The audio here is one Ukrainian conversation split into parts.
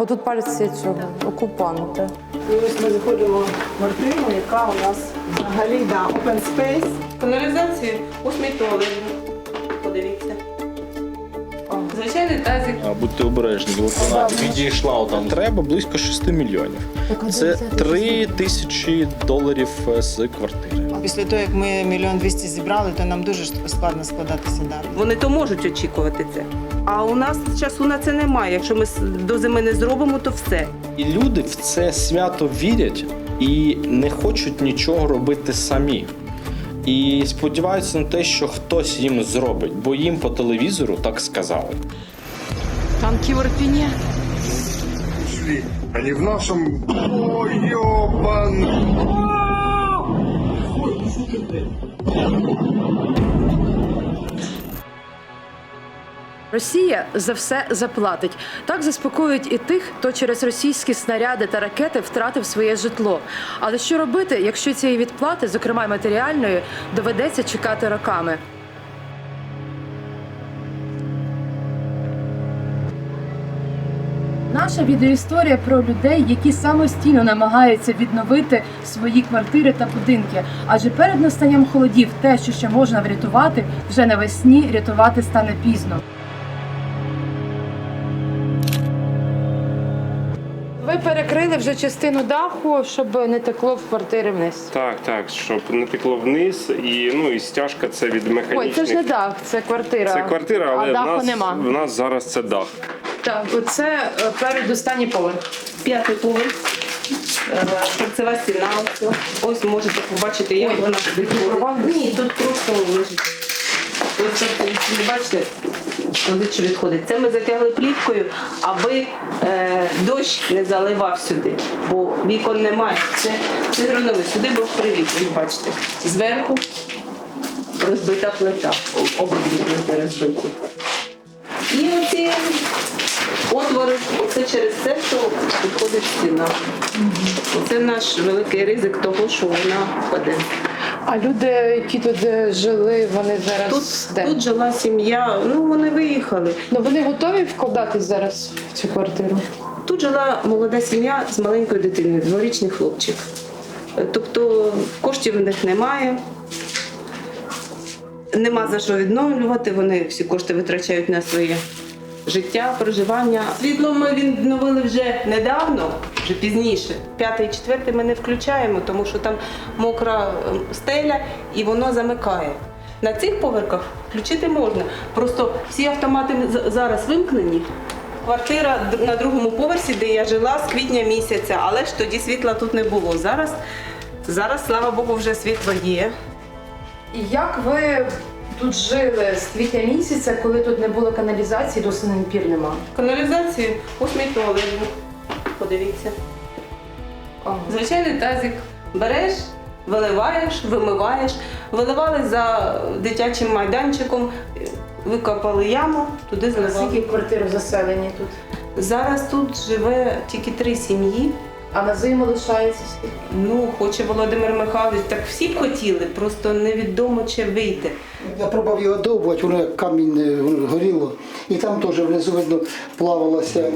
Отут пальці цього окупанта. І ось ми заходимо в квартиру, яка у нас взагалі, open space. Каналізація, ось мій туалет. Подивіться. Звичайний тазик. Будьте обережні, от вона відійшла там. Треба близько 6 мільйонів. Це 3 тисячі доларів з квартири. Після того, як ми 1 200 000 зібрали, то нам дуже складно складатися далі. Вони то можуть очікувати це. А у нас часу на це немає. Якщо ми до зими не зробимо, то все. І люди в це свято вірять і не хочуть нічого робити самі. І сподіваються на те, що хтось їм зробить, бо їм по телевізору так сказали. Танки в Ірпіні. Шли. Они в нашем... Ой, ёбан! Росія за все заплатить. Так заспокоюють і тих, хто через російські снаряди та ракети втратив своє житло. Але що робити, якщо цієї відплати, зокрема матеріальної, доведеться чекати роками? Наша відеоісторія про людей, які самостійно намагаються відновити свої квартири та будинки. Адже перед настанням холодів те, що ще можна врятувати, вже навесні рятувати стане пізно. Ви перекрили вже частину даху, щоб не текло в квартири вниз. Так, щоб не текло вниз, і стяжка це від механічних. Ой, це ж не дах, це квартира. Це квартира, але даху нема. в нас зараз це дах. Так, оце передостанній поверх. 5-й поверх. Торцева стіна. Ось можете побачити, як вона відходить. Ні, тут просто лежить. Ось тут, ви бачите, ось що відходить. Це ми затягли плівкою, аби дощ не заливав сюди, бо вікон немає. Це гроновий. Сюди був привід, ви бачите. Зверху розбита плита. Обидві плити розбиті. І оці отвори, це через це, що відходить стіна. Це наш великий ризик того, що вона впаде. А люди, які тут жили, вони зараз де? Тут жила сім'я, вони виїхали. Ну вони готові вкладатись зараз в цю квартиру? Тут жила молода сім'я з маленькою дитиною, 2-річний хлопчик. Тобто коштів у них немає. Нема за що відновлювати, вони всі кошти витрачають на своє життя, проживання. Світло ми відновили вже недавно, вже пізніше. 5-й, 4-й ми не включаємо, тому що там мокра стеля і воно замикає. На цих поверхах включити можна, просто всі автомати зараз вимкнені. Квартира на 2-му поверсі, де я жила з квітня місяця, але ж тоді світла тут не було. Зараз, слава Богу, вже світло є. І як ви тут жили з квітня місяця, коли тут не було каналізації, до сих пір нема? Каналізацію, ось мій туалет. Подивіться. Ага. Звичайний тазик. Береш, виливаєш, вимиваєш. Виливали за дитячим майданчиком, викопали яму, туди заливали. Скільки квартир заселені тут? Зараз тут живе тільки 3 сім'ї. А на зиму лишається скільки? Хоче Володимир Михайлович, так всі б хотіли, просто невідомо чи вийти. Я пробував його довбати, воно як камінь горіло. І там теж внизу видно плавалася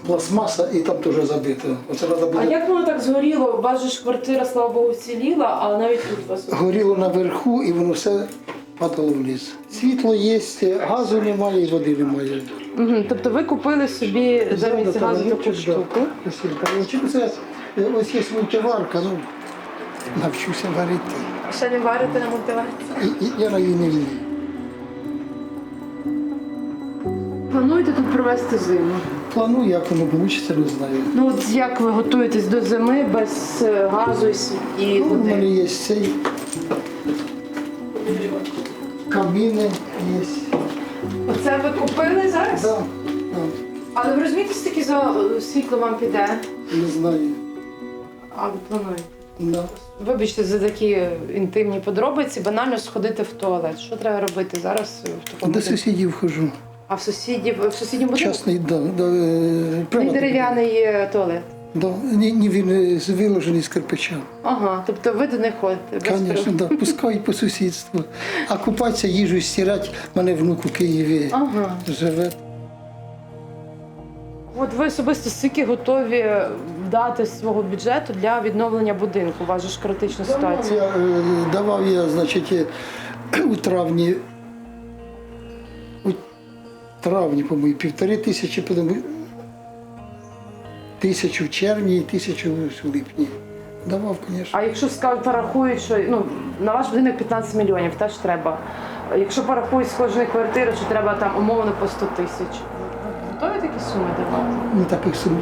пластмаса, і там теж забито. Оце треба А буде. як воно так згоріло? У вас же ж квартира, слава Богу, вціліла, а навіть тут у вас... Горіло наверху, і воно все падало вниз. Світло є, газу немає і води немає. Угу. Тобто ви купили собі замість Да, газу да, таку да. штуку? Ось є мультиварка, навчуся варити. Ще не варите на мультиварці? Я на її не вмію. Плануєте тут провести зиму? Планую, як воно вийде, не знаю. Ну от як ви готуєтесь до зими без газу і У мене води? є цей каміни є. Оце ви купили зараз? Да, Але ви розумієте, скільки за світло вам піде? не знаю. А ви плануєте? Да. Вибачте за такі інтимні подробиці, банально сходити в туалет. Що треба робити зараз в такому? До сусідів хожу. А в сусіднім будинку? Частний, Не дерев'яний туалет. Да. Ні, він виложений з кирпича. Ага, тобто ви до них ходите? без Звісно, да. Пускай по сусідству. А купатися, їжу стирати, мене внук у Києві Ага. живе. От ви особисто скільки готові дати з свого бюджету для відновлення будинку? У вас же ж критична ситуація. Давав я, значить, у травні, по-моєму, 1500, потім 1000 в червні і 1000 в липні. Давав, звісно. А якщо порахують, що на ваш будинок 15 мільйонів, теж треба. Якщо порахують з кожної квартири, що треба там умовно по 100 тисяч. Готові такі суми давати? Ну, таких сум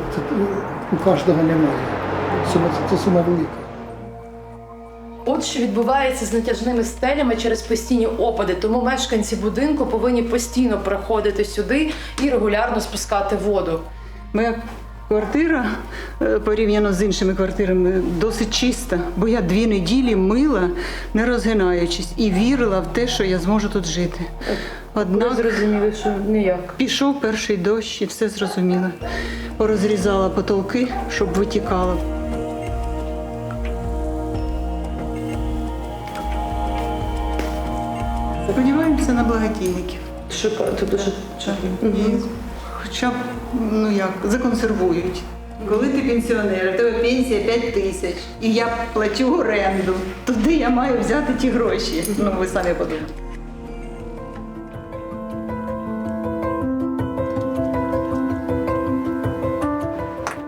у кожного немає. Це сума велика. От що відбувається з натяжними стелями через постійні опади, тому мешканці будинку повинні постійно приходити сюди і регулярно спускати воду. Моя квартира, порівняно з іншими квартирами, досить чиста, бо я 2 неділі мила, не розгинаючись, і вірила в те, що я зможу тут жити. Ви Однак зрозуміли, що ніяк. пішов перший дощ і все зрозуміла. Порозрізала потолки, щоб витікало. Сподіваємося на благодійників. Шикарно, тут дуже І хоча б, законсервують. Коли ти пенсіонер, у тебе пенсія 5 тисяч, і я плачу оренду, то де я маю взяти ті гроші? Ви самі подумайте.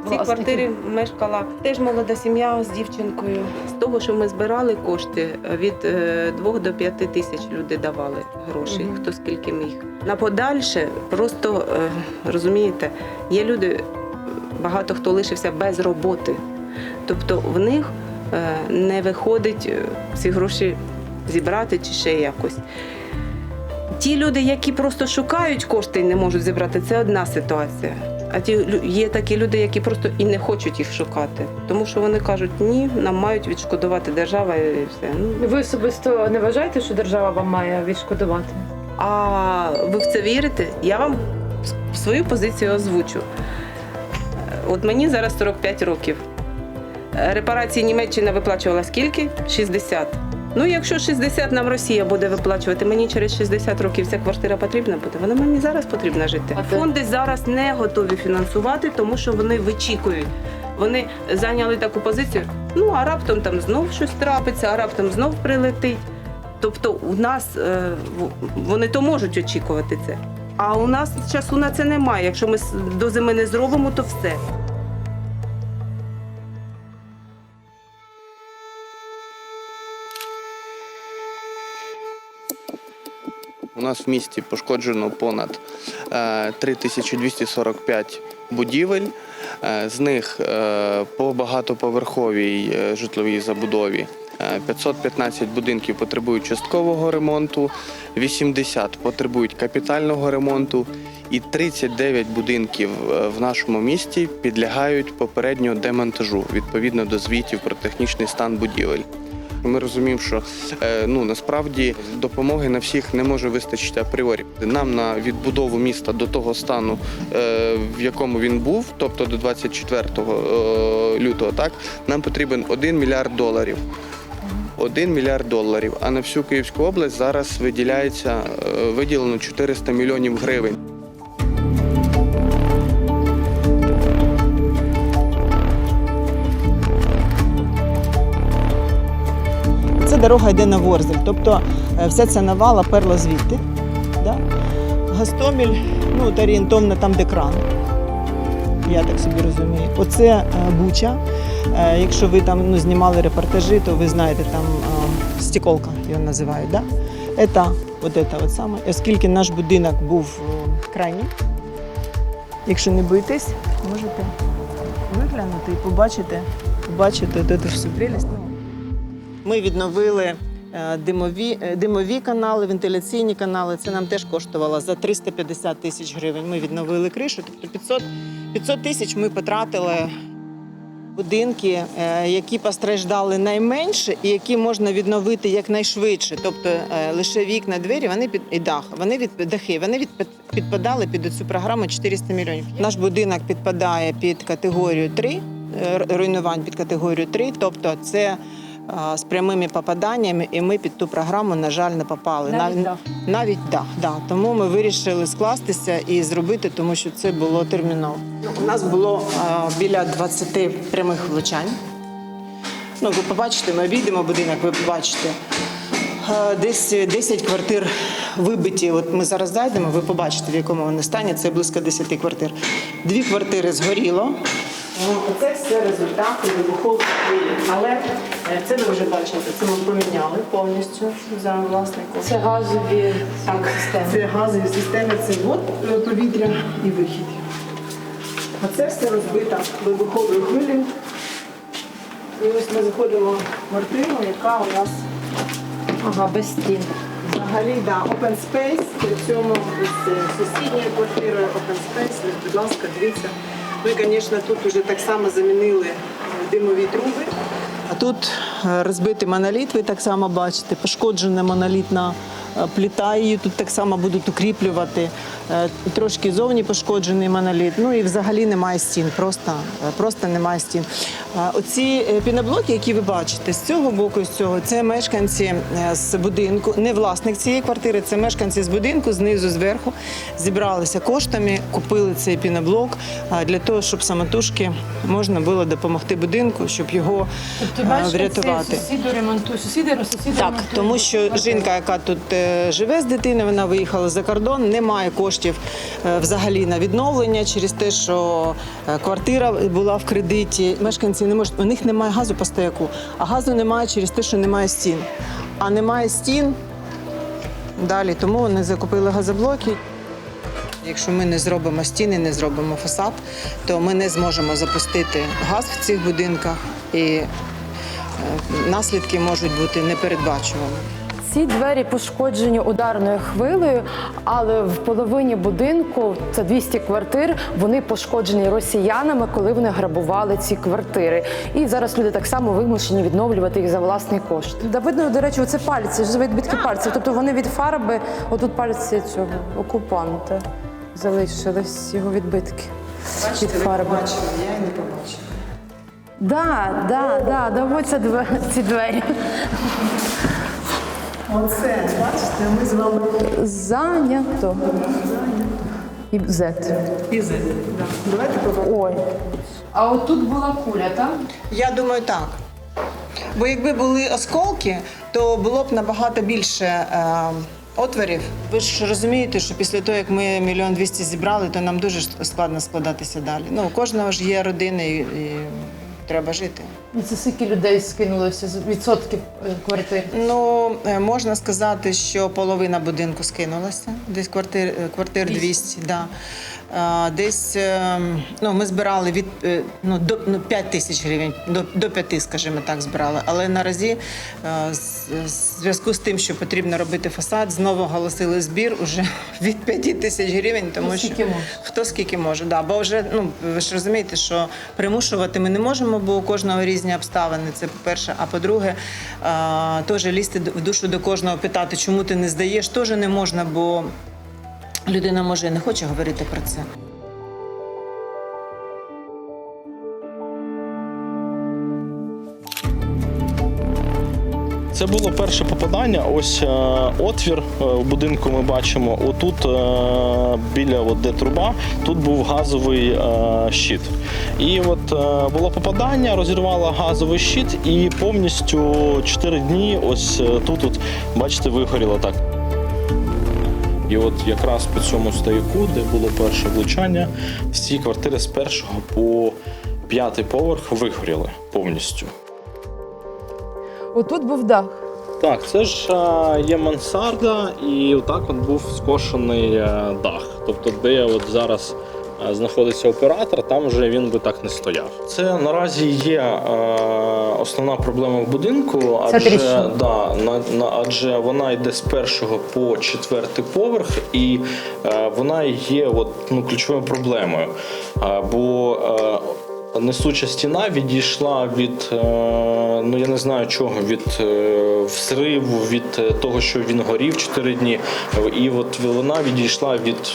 В цій квартирі мешкала теж молода сім'я з дівчинкою. З того, що ми збирали кошти, від 2 до 5 тисяч люди давали гроші, хто скільки міг. На подальше просто, розумієте, є люди, багато хто лишився без роботи. Тобто в них не виходить ці гроші зібрати чи ще якось. Ті люди, які просто шукають кошти і не можуть зібрати, це одна ситуація. А є такі люди, які просто і не хочуть їх шукати. Тому що вони кажуть, ні, нам мають відшкодувати держава і все. Ви особисто не вважаєте, що держава вам має відшкодувати? А ви в це вірите? Я вам свою позицію озвучу. От мені зараз 45 років. Репарації Німеччина виплачувала скільки? 60. Якщо 60 нам Росія буде виплачувати, мені через 60 років ця квартира потрібна буде, вона мені зараз потрібна жити. Фонди зараз не готові фінансувати, тому що вони вичікують. Вони зайняли таку позицію, а раптом там знов щось трапиться, а раптом знов прилетить. Тобто у нас, вони то можуть очікувати це. А у нас часу на це немає. Якщо ми до зими не зробимо, то все. У нас в місті пошкоджено понад 3245 будівель. З них по багатоповерховій житловій забудові 515 будинків потребують часткового ремонту, 80 потребують капітального ремонту і 39 будинків в нашому місті підлягають попередньо демонтажу відповідно до звітів про технічний стан будівель. Ми розуміємо, що насправді допомоги на всіх не може вистачити апріорі. Нам на відбудову міста до того стану, в якому він був, тобто до 24 лютого, нам потрібен $1 мільярд. $1 мільярд. А на всю Київську область зараз виділено 400 мільйонів гривень. Ця дорога йде на Ворзель, тобто вся ця навала перла звідти. Да? Гостомель, орієнтовно там, де кран. Я так собі розумію. Оце Буча. Якщо ви там знімали репортажі, то ви знаєте, там стеколка його називають. Да? Це от саме. Оскільки наш будинок був крайній, якщо не боїтесь, можете виглянути і побачити де всю прелість. Ми відновили димові канали, вентиляційні канали. Це нам теж коштувало за 350 тисяч гривень. Ми відновили кришу, тобто 500 тисяч ми потратили будинки, які постраждали найменше і які можна відновити якнайшвидше. Тобто лише вікна, двері, вони підпадали під цю програму 400 мільйонів. Наш будинок підпадає під категорію 3, руйнувань під категорію 3, тобто це з прямими попаданнями, і ми під ту програму, на жаль, не попали. Навіть дах. Да. Тому ми вирішили скластися і зробити, тому що це було терміново. У нас було біля 20 прямих влучань. Ну, ви побачите, ми обійдемо будинок, ви побачите. Десь 10 квартир вибиті. От ми зараз зайдемо, ви побачите, в якому вони стані. Це близько 10 квартир. 2 квартири згоріло. Це все результати вибухових хвилин. Але це ви вже бачите, це ми поміняли повністю за власником. Це газові системи. Це газові системи, це ввод повітря і вихід. Оце все розбито вибуховою хвилею. І ось ми заходимо в квартиру, яка у нас Ага, без стін. взагалі, да, open space. При цьому ось сусідня квартира, open space. Ось, будь ласка, дивіться. Ми, звісно, тут вже так само замінили димові труби. А тут розбитий моноліт, ви так само бачите, пошкоджена монолітна плита, її тут так само будуть укріплювати. Трошки зовні пошкоджений моноліт, ну і взагалі немає стін, просто немає стін. Оці піноблоки, які ви бачите, з цього боку і з цього, це мешканці з будинку, не власник цієї квартири, це мешканці з будинку, знизу, зверху, зібралися коштами, купили цей піноблок для того, щоб самотужки можна було допомогти будинку, щоб його врятувати. Сусіди ремонтують. Так, тому що жінка, яка тут живе з дитиною, вона виїхала за кордон, немає коштів взагалі на відновлення через те, що квартира була в кредиті. Мешканці не можуть, у них немає газу по стояку, а газу немає через те, що немає стін. А немає стін далі, тому вони закупили газоблоки. Якщо ми не зробимо стіни, не зробимо фасад, то ми не зможемо запустити газ в цих будинках і наслідки можуть бути непередбачуваними. Ці двері пошкоджені ударною хвилею, але в половині будинку, це 200 квартир, вони пошкоджені росіянами, коли вони грабували ці квартири. І зараз люди так само вимушені відновлювати їх за власний кошт. Да, видно, до речі, оце пальці, живі відбитки пальців. Тобто вони від фарби, отут пальці цього окупанта залишились, його відбитки від фарби. Я і не побачила. Да, ось ці двері. Оце, бачите, ми з вами Зайнято. І Z. і да. Давайте побачимо. Ой. А от тут була куля, так? Я думаю, так. Бо якби були осколки, то було б набагато більше отворів. Ви ж розумієте, що після того, як ми 1 200 000 зібрали, то нам дуже складно складатися далі. Ну, у кожного ж є родини і треба жити. Це скільки людей скинулося з відсотків квартир? Ну, можна сказати, що половина будинку скинулася, десь квартир 200, да. Десь, ну, ми збирали від, до 5 тисяч гривень, до 5, скажімо так, збирали. Але наразі, в зв'язку з тим, що потрібно робити фасад, знову оголосили збір уже від 5 тисяч гривень, тому що хто скільки може. Да, бо вже, ну, ви ж розумієте, що примушувати ми не можемо, бо у кожного різні обставини, це по-перше. А по-друге, теж лізти в душу до кожного, питати, чому ти не здаєш, теж не можна, бо людина, може, і не хоче говорити про це. Це було перше попадання. Ось отвір в будинку ми бачимо. Отут біля де труба, тут був газовий щит. І от було попадання, розірвало газовий щит і повністю 4 дні ось тут, бачите, вигоріло так. І от якраз по цьому стояку, де було перше влучання, всі квартири з 1 по 5 поверх вигоріли повністю. Отут був дах. Так, це ж є мансарда, і отак от був скошений дах. Тобто, де от зараз знаходиться оператор, там вже він би так не стояв. Це наразі є основна проблема в будинку, адже вона йде з 1 по 4 поверх, і вона є ключовою проблемою. Бо несуча стіна відійшла від, я не знаю чого, від взриву, від того, що він горів 4 дні. І от вона відійшла від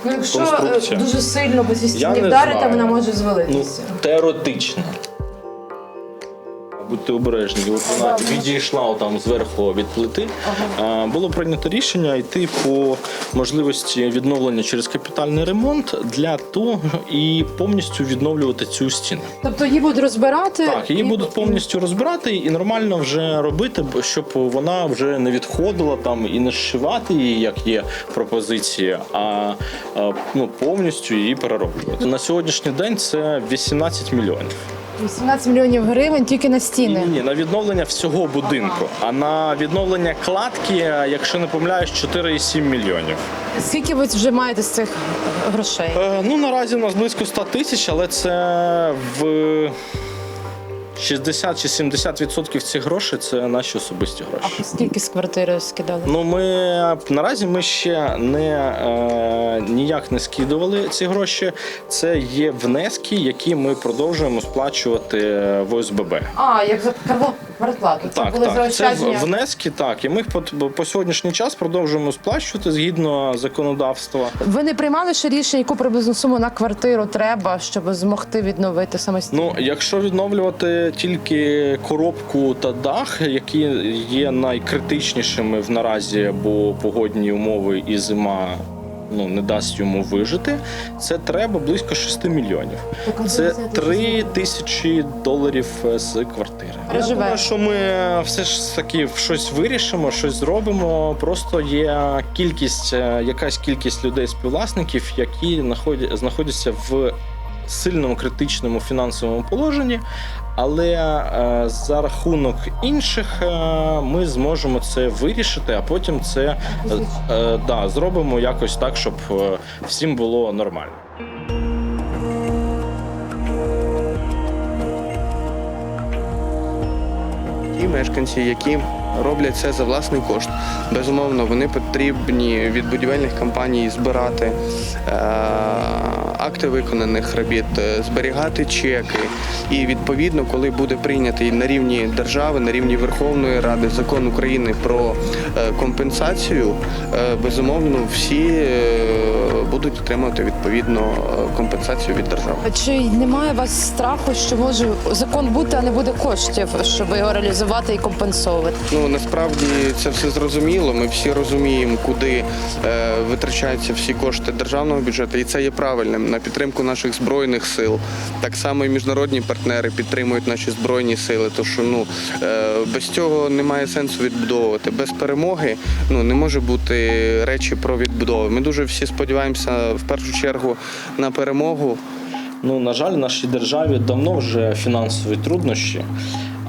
Якщо конструкції. дуже сильно по цій стіні вдарити, вона може звалитися. Теоретично. будьте обережні. От вона відійшла там зверху від плити. Було прийнято рішення йти по можливості відновлення через капітальний ремонт для того і повністю відновлювати цю стіну. Тобто її будуть розбирати? Так, її будуть повністю розбирати і нормально вже робити, щоб вона вже не відходила там і не зшивати її, як є пропозиція, а повністю її перероблювати. На сьогоднішній день це 18 мільйонів. 18 мільйонів гривень тільки на стіни? Ні, на відновлення всього будинку. А на відновлення кладки, якщо не помиляюсь, 4,7 мільйонів. Скільки ви вже маєте з цих грошей? Наразі у нас близько 100 тисяч, але це в 60 чи 70% цих грошей – це наші особисті гроші. А скільки з квартири скидали? Наразі ми ще ніяк не скидували ці гроші. Це є внески, які ми продовжуємо сплачувати в ОСББ. Як за квартплату? Це внески, і ми по сьогоднішній час продовжуємо сплачувати згідно законодавства. Ви не приймали ще рішення, яку приблизну суму на квартиру треба, щоб змогти відновити самостійно? Якщо відновлювати тільки коробку та дах, які є найкритичнішими наразі, бо погодні умови і зима не дасть йому вижити, це треба близько 6 мільйонів. Це $3,000 з квартири. Я думаю, що ми все ж таки щось вирішимо, щось зробимо. Просто є якась кількість людей-співвласників, які знаходяться в сильному критичному фінансовому положенні, але за рахунок інших ми зможемо це вирішити, а потім це зробимо якось так, щоб всім було нормально. Ті мешканці, які роблять це за власний кошт, безумовно, вони потрібні від будівельних компаній збирати акти виконаних робіт, зберігати чеки. І відповідно, коли буде прийнятий на рівні держави, на рівні Верховної Ради закон України про компенсацію, безумовно, всі будуть отримувати відповідно компенсацію від держави. Чи немає у вас страху, що може закон бути, а не буде коштів, щоб його реалізувати і компенсувати? Насправді це все зрозуміло. Ми всі розуміємо, куди витрачаються всі кошти державного бюджету, і це є правильним на підтримку наших збройних сил. Так само і міжнародні партнери підтримують наші збройні сили. Тому що без цього немає сенсу відбудовувати. Без перемоги не може бути речі про відбудову. Ми дуже всі сподіваємося в першу чергу на перемогу. На жаль, в нашій державі давно вже фінансові труднощі.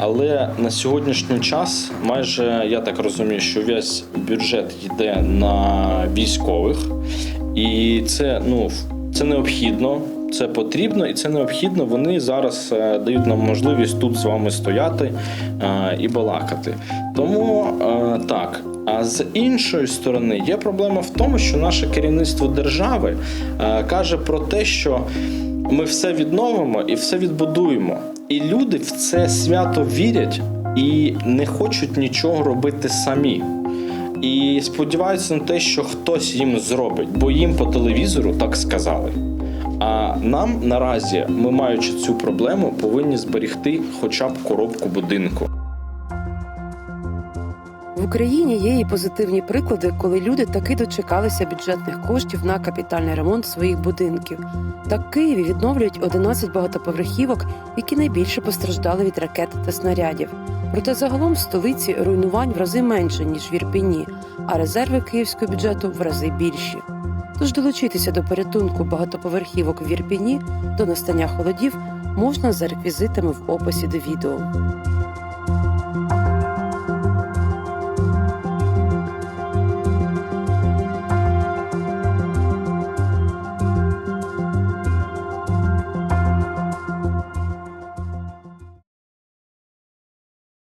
Але на сьогоднішній час майже, я так розумію, що весь бюджет йде на військових. І це необхідно, це потрібно і це необхідно. Вони зараз дають нам можливість тут з вами стояти і балакати. Тому так. А з іншої сторони є проблема в тому, що наше керівництво держави каже про те, що ми все відновимо і все відбудуємо. І люди в це свято вірять і не хочуть нічого робити самі. І сподіваються на те, що хтось їм зробить, бо їм по телевізору так сказали. А нам наразі, ми маючи цю проблему, повинні зберегти хоча б коробку будинку. В Україні є і позитивні приклади, коли люди таки дочекалися бюджетних коштів на капітальний ремонт своїх будинків. Так в Києві відновлюють 11 багатоповерхівок, які найбільше постраждали від ракет та снарядів. Проте загалом в столиці руйнувань в рази менше, ніж в Ірпені, а резерви київського бюджету в рази більші. Тож долучитися до порятунку багатоповерхівок в Ірпені до настання холодів можна за реквізитами в описі до відео.